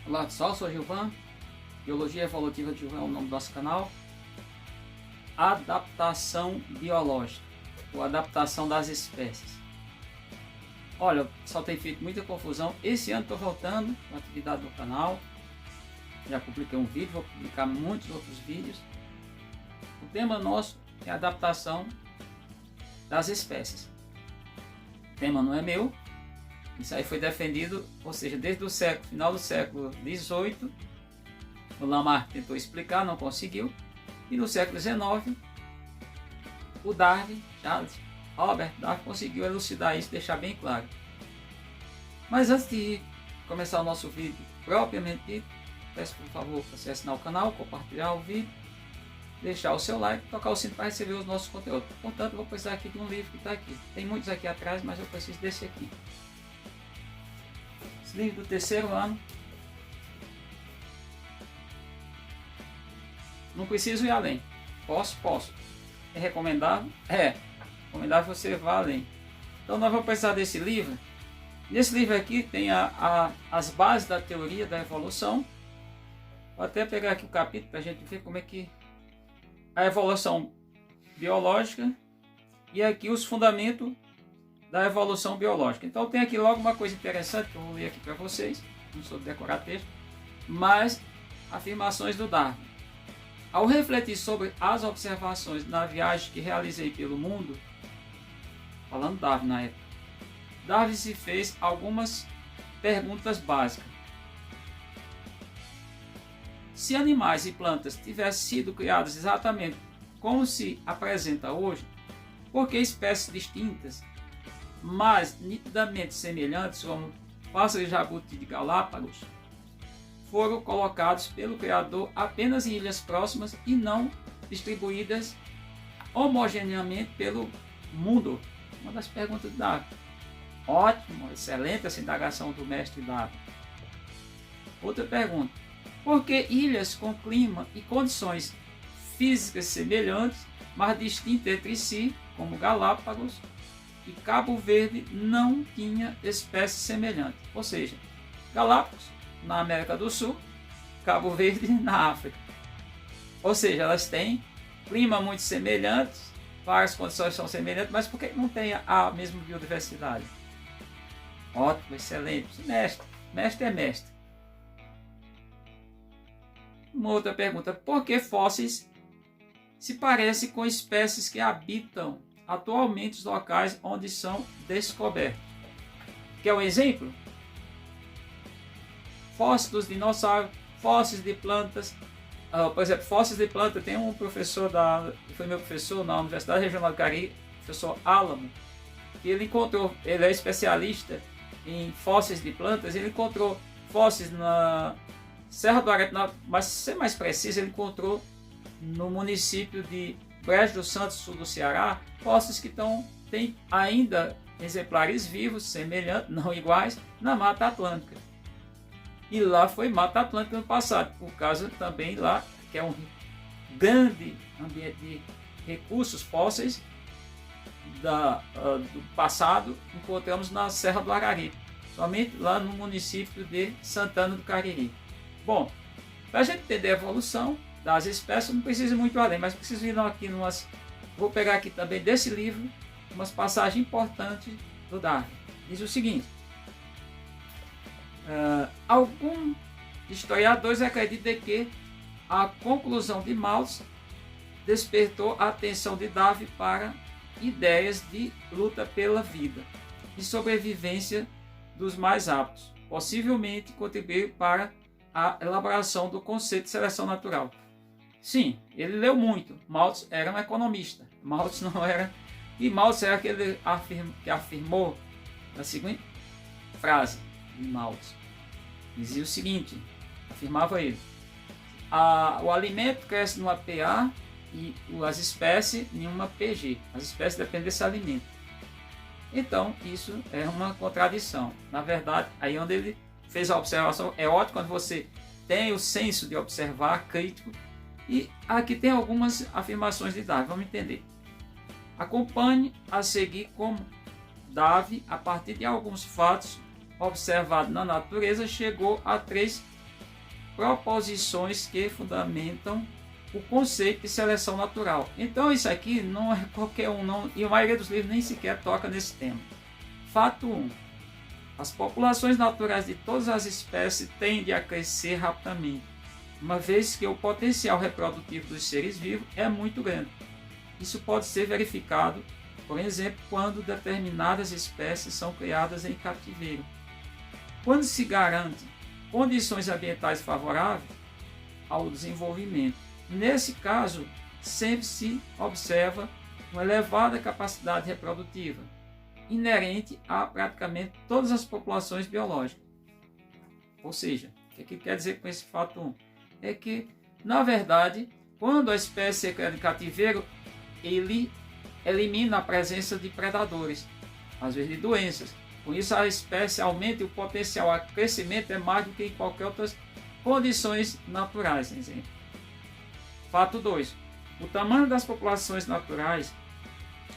Olá pessoal, sou Gilvan, Biologia Evolutiva de Gilvan é o nome do nosso canal. Adaptação biológica, ou adaptação das espécies. Olha, o pessoal tem feito muita confusão. Esse ano estou voltando com a atividade do canal. Já publiquei um vídeo, vou publicar muitos outros vídeos. O tema nosso é a adaptação das espécies. O tema não é meu. Isso aí foi defendido, ou seja, desde o final do século XVIII, o Lamarck tentou explicar, não conseguiu, e no século XIX, o Darwin, Robert Darwin, conseguiu elucidar isso, deixar bem claro. Mas antes de começar o nosso vídeo propriamente dito, peço por favor para você assinar o canal, compartilhar o vídeo, deixar o seu like, tocar o sino para receber os nossos conteúdos. Portanto, eu vou precisar aqui de um livro que está aqui. Tem muitos aqui atrás, mas eu preciso desse aqui. Esse livro do terceiro ano. Não preciso ir além. Posso. É recomendável? É. Recomendável você vá além. Então nós vamos precisar desse livro. Nesse livro aqui tem as bases da teoria da evolução. Vou até pegar aqui o capítulo para a gente ver como é que a evolução biológica e aqui os fundamentos da evolução biológica. Então tem aqui logo uma coisa interessante que eu vou ler aqui para vocês. Não sou de decorar texto, mas afirmações do Darwin. Ao refletir sobre as observações na viagem que realizei pelo mundo, falando Darwin na época, Darwin se fez algumas perguntas básicas. Se animais e plantas tivessem sido criados exatamente como se apresenta hoje, por que espécies distintas, mas nitidamente semelhantes, como pássaro e jabuti de Galápagos, foram colocados pelo Criador apenas em ilhas próximas e não distribuídas homogeneamente pelo mundo? Uma das perguntas de Darwin. Ótimo, excelente essa indagação do mestre Darwin. Outra pergunta. Por que ilhas com clima e condições físicas semelhantes, mas distintas entre si, como Galápagos e Cabo Verde, não tinha espécies semelhantes? Ou seja, Galápagos na América do Sul, Cabo Verde na África. Ou seja, elas têm clima muito semelhantes, várias condições são semelhantes, mas por que não tem a mesma biodiversidade? Ótimo, excelente. Mestre é mestre. Uma outra pergunta. Por que fósseis se parecem com espécies que habitam atualmente os locais onde são descobertos? Quer um exemplo? Fósseis dos dinossauros, fósseis de plantas. Por exemplo, fósseis de planta, tem um professor que foi meu professor na Universidade Regional do Cariri, professor Álamo, que ele é especialista em fósseis de plantas, ele encontrou fósseis na Serra do Arete, mas ser mais preciso, ele encontrou no município de Brejo do Santo, sul do Ceará, fósseis que têm ainda exemplares vivos, semelhantes, não iguais, na Mata Atlântica. E lá foi Mata Atlântica no passado, por causa também lá, que é um grande ambiente de recursos fósseis do passado, encontramos na Serra do Araripe, somente lá no município de Santana do Cariri. Bom, para a gente entender a evolução das espécies, não precisa ir muito além, mas preciso ir aqui vou pegar aqui também desse livro, umas passagens importantes do Darwin. Diz o seguinte. Alguns historiadores acreditam que a conclusão de Malthus despertou a atenção de Darwin para ideias de luta pela vida e sobrevivência dos mais aptos, possivelmente contribuir para a elaboração do conceito de seleção natural. Sim, ele leu muito. Malthus era um economista. Malthus não era... E Malthus era aquele que afirmou na seguinte frase de Malthus. Dizia o seguinte, afirmava ele, o alimento cresce numa pA e as espécies em uma PG. As espécies dependem desse alimento. Então, isso é uma contradição. Na verdade, aí onde ele fez a observação, é ótimo quando você tem o senso de observar, crítico. E aqui tem algumas afirmações de Darwin, vamos entender. Acompanhe a seguir como Darwin, a partir de alguns fatos observados na natureza, chegou a 3 proposições que fundamentam o conceito de seleção natural. Então isso aqui não é qualquer um, não, e a maioria dos livros nem sequer toca nesse tema. Fato 1. As populações naturais de todas as espécies tendem a crescer rapidamente, uma vez que o potencial reprodutivo dos seres vivos é muito grande. Isso pode ser verificado, por exemplo, quando determinadas espécies são criadas em cativeiro. Quando se garante condições ambientais favoráveis ao desenvolvimento. Nesse caso, sempre se observa uma elevada capacidade reprodutiva, inerente a praticamente todas as populações biológicas. Ou seja, o que quer dizer com esse fato 1? É que, na verdade, quando a espécie é criada em cativeiro, ele elimina a presença de predadores, às vezes de doenças. Com isso, a espécie aumenta e o potencial a crescimento é mais do que em qualquer outras condições naturais. Fato 2. O tamanho das populações naturais,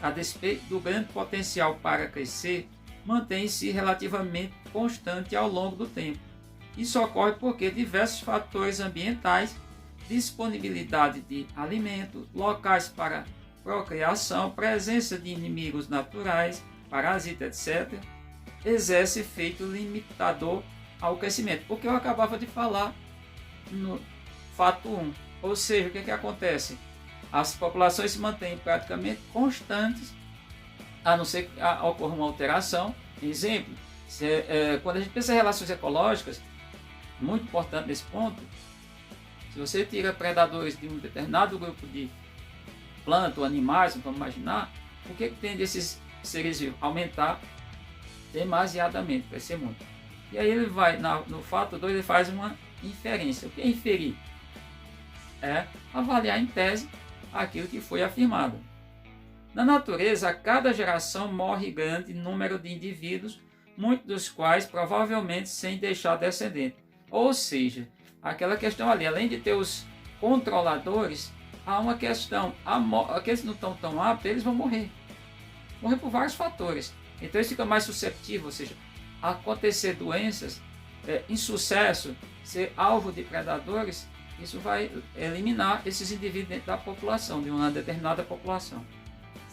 a despeito do grande potencial para crescer, mantém-se relativamente constante ao longo do tempo. Isso ocorre porque diversos fatores ambientais, disponibilidade de alimento, locais para procriação, presença de inimigos naturais, parasitas, etc., exerce efeito limitador ao crescimento. O que eu acabava de falar no fato 1. Ou seja, o que acontece? As populações se mantêm praticamente constantes, a não ser que ocorra uma alteração. Exemplo, quando a gente pensa em relações ecológicas, muito importante nesse ponto, se você tira predadores de um determinado grupo de plantas ou animais, vamos imaginar, o que tem desses seres vivos? Aumentar demasiadamente, crescer muito. E aí ele vai, no fato 2, ele faz uma inferência. O que é inferir? É avaliar em tese aquilo que foi afirmado. Na natureza, a cada geração morre grande número de indivíduos, muitos dos quais provavelmente sem deixar descendente. Ou seja, aquela questão ali, além de ter os controladores, há uma questão, aqueles que não estão tão aptos, eles vão morrer. Morrer por vários fatores. Então eles ficam mais susceptíveis, ou seja, a acontecer doenças, insucesso, ser alvo de predadores, isso vai eliminar esses indivíduos dentro da população, de uma determinada população.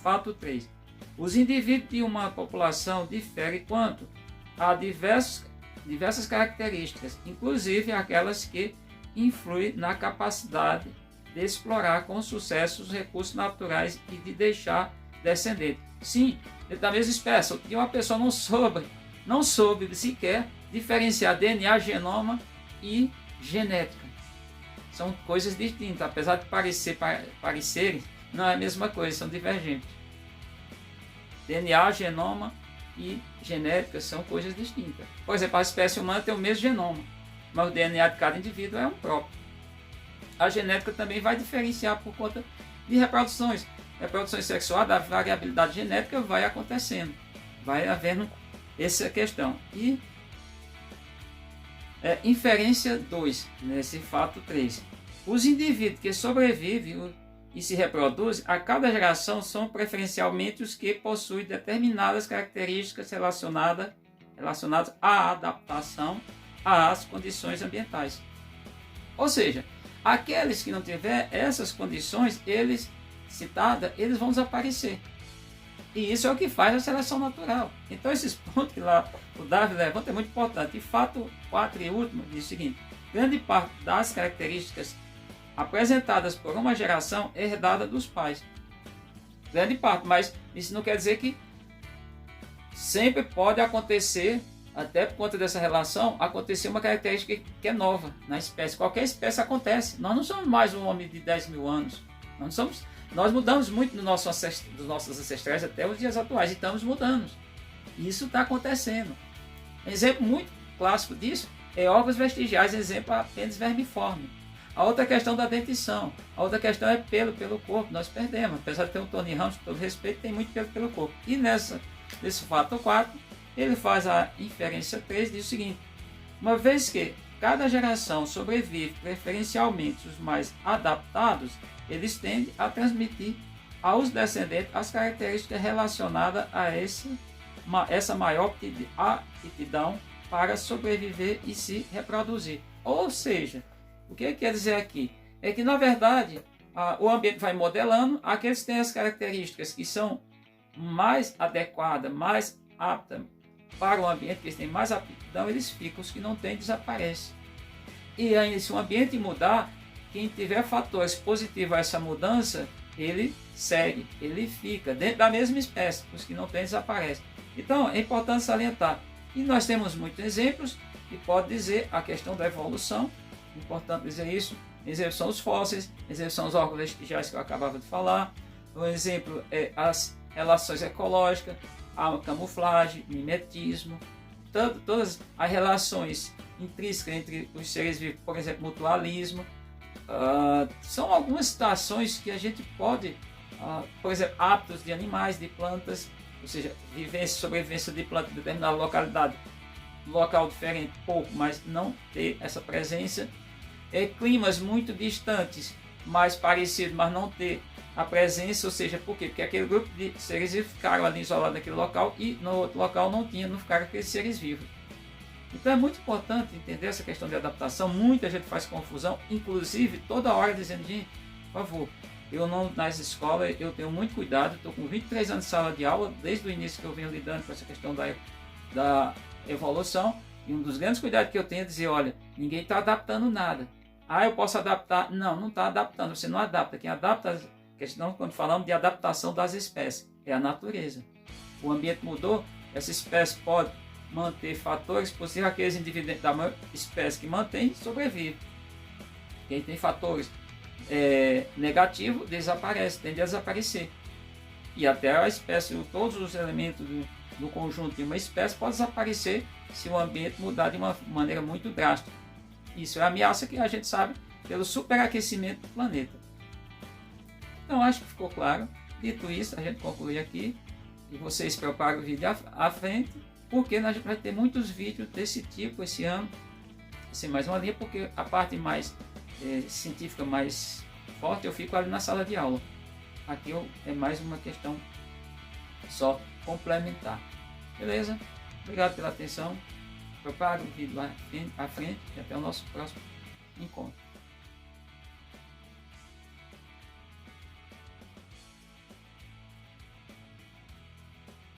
Fato 3. Os indivíduos de uma população diferem quanto a diversas características, inclusive aquelas que influem na capacidade de explorar com sucesso os recursos naturais e de deixar descendentes. Sim, da mesma espécie, e uma pessoa não soube sequer diferenciar DNA, genoma e genética. São coisas distintas, apesar de parecerem, não é a mesma coisa, são divergentes. DNA, genoma e genética são coisas distintas. Por exemplo, a espécie humana tem o mesmo genoma, mas o DNA de cada indivíduo é um próprio. A genética também vai diferenciar por conta de reproduções. Reproduções sexuais, a variabilidade genética vai acontecendo, vai havendo essa questão. E inferência 2, nesse fato 3. Os indivíduos que sobrevivem e se reproduzem a cada geração são preferencialmente os que possuem determinadas características relacionadas à adaptação às condições ambientais. Ou seja, aqueles que não tiverem essas condições, eles vão desaparecer. E isso é o que faz a seleção natural. Então esses pontos que lá o Darwin levanta é muito importante. E fato 4 e último diz o seguinte: grande parte das características apresentadas por uma geração é herdada dos pais. Grande parte, mas isso não quer dizer que sempre pode acontecer, até por conta dessa relação, acontecer uma característica que é nova na espécie. Qualquer espécie acontece. Nós não somos mais um homem de 10 mil anos. Nós mudamos muito dos nossos ancestrais até os dias atuais, e estamos mudando. Isso está acontecendo. Exemplo muito clássico disso é órgãos vestigiais, exemplo, apêndice vermiforme. A outra questão da dentição. A outra questão é pelo corpo. Nós perdemos. Apesar de ter um Tony Ramos, com todo respeito, tem muito pelo corpo. E nesse fato 4, ele faz a inferência 3, diz o seguinte: uma vez que cada geração sobrevive preferencialmente os mais adaptados, eles tendem a transmitir aos descendentes as características relacionadas a essa maior aptidão para sobreviver e se reproduzir. Ou seja, O que quer dizer aqui? É que, na verdade, o ambiente vai modelando aqueles que têm as características que são mais adequadas, mais aptas para o ambiente, que eles têm mais aptidão, eles ficam. Os que não têm, desaparecem. E aí, se o ambiente mudar, quem tiver fatores positivos a essa mudança, ele segue, ele fica dentro da mesma espécie. Os que não têm, desaparecem. Então, é importante salientar. E nós temos muitos exemplos que pode dizer a questão da evolução. É importante dizer isso. Exemplos são os fósseis, exemplos são os órgãos vestigiais que eu acabava de falar. Um exemplo é as relações ecológicas, a camuflagem, mimetismo, todas as relações intrínsecas entre os seres vivos, por exemplo, mutualismo. São algumas situações que a gente pode, por exemplo, hábitos de animais, de plantas, ou seja, vivência, sobrevivência de plantas em determinada localidade, local diferente, pouco, mas não ter essa presença. Climas muito distantes, mais parecidos, mas não ter a presença, ou seja, por quê? Porque aquele grupo de seres vivos ficaram ali isolados naquele local e no outro local não ficaram aqueles seres vivos. Então é muito importante entender essa questão de adaptação. Muita gente faz confusão, inclusive toda hora dizendo, gente, por favor, eu não, nas escolas eu tenho muito cuidado, estou com 23 anos de sala de aula, desde o início que eu venho lidando com essa questão da evolução, e um dos grandes cuidados que eu tenho é dizer, olha, ninguém está adaptando nada. Eu posso adaptar? Não, não está adaptando, você não adapta. Quem adapta, a questão quando falamos de adaptação das espécies, é a natureza. O ambiente mudou, essa espécie pode manter fatores possíveis, aqueles indivíduos da maior espécie que mantém, sobrevive. Quem tem fatores negativos, desaparece, tende a desaparecer. E até a espécie, todos os elementos do conjunto de uma espécie podem desaparecer se o ambiente mudar de uma maneira muito drástica. Isso é a ameaça que a gente sabe pelo superaquecimento do planeta. Então acho que ficou claro. Dito isso, a gente conclui aqui e vocês preparam o vídeo à frente, porque nós vamos ter muitos vídeos desse tipo esse ano. Assim, mais uma linha, porque a parte mais científica, mais forte, eu fico ali na sala de aula. Aqui é mais uma questão só complementar. Beleza? Obrigado pela atenção. Prepare o vídeo à frente e até o nosso próximo encontro.